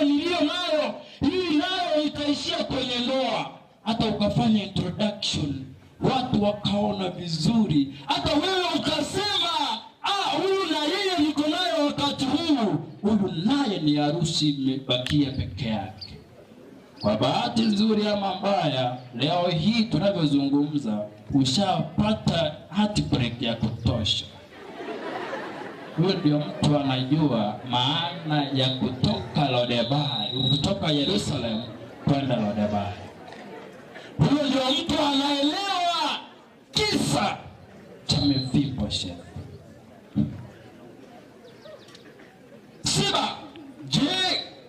niliyo nayo, hii nayo itaishia kwenye ndoa. Hata ukafanya introduction, watu wakaona vizuri, hata wewe ukasema huyu na yeye niko nayo wakati huu, huyu naye ni harusi imebakia peke yake. Kwa bahati nzuri ama mbaya, leo hii tunavyozungumza ushapata heartbreak ya kutosha. Huyo ndio mtu anajua maana ya kutoka Lodebari, kutoka Yerusalemu kwenda Lodebari. Huyo ndio mtu anaelewa kisa cha Mefiboshethi. Siba, je,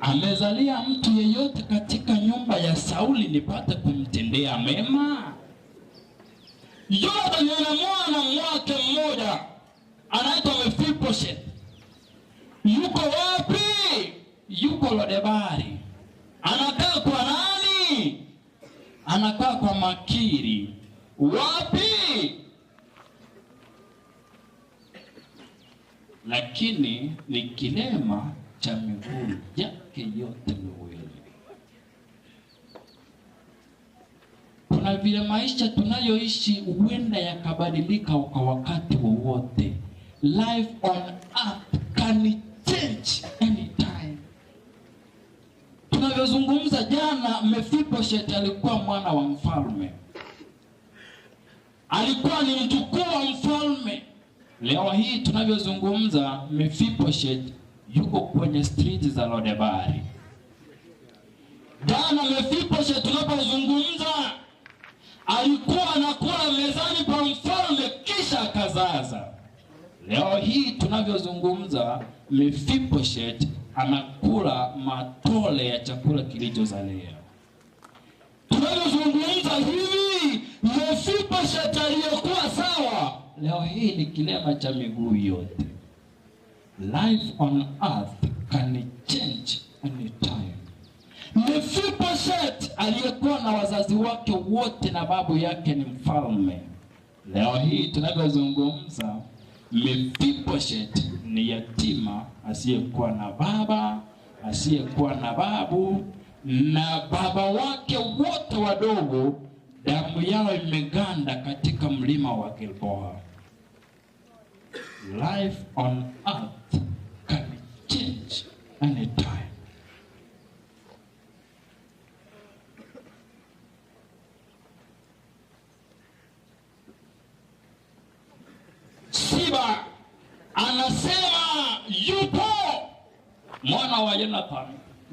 amezalia mtu yeyote katika nyumba ya Sauli nipate kumtendea mema? Yote yana mwana wake mmoja anaitwa Mefiboshethi. Yuko wapi? Yuko Lodebari. Anakaa kwa nani? Anakaa kwa Makiri. Wapi? Lakini ni kilema cha miguu yake yote miwili. Kuna vile maisha tunayoishi huenda yakabadilika kwa wakati wowote. Life on earth can change anytime. Tunavyozungumza jana, Mefiboshethi alikuwa mwana wa mfalme. Alikuwa ni mjukuu wa mfalme. Leo hii tunavyozungumza, Mefiboshethi yuko kwenye streets za Lodebari. Jana Mefiboshethi tunapozungumza alikuwa anakula mezani pa mfalme kisha akazaza. Leo hii tunavyozungumza, Mefiboshethi anakula matole ya chakula kilichozalia. Tunavyozungumza hivi, Mefiboshethi aliyekuwa sawa leo hii ni kilema cha miguu yote. Life on earth can change anytime. Mefiboshethi aliyekuwa na wazazi wake wote na babu yake ni mfalme. Leo hii tunavyozungumza, Mefiboshethi ni yatima asiyekuwa na baba, asiyekuwa na babu, na baba wake wote wadogo damu yao imeganda katika mlima wa Gilboa. Life on earth can change anytime. Siba anasema yupo mwana wa Jonathan.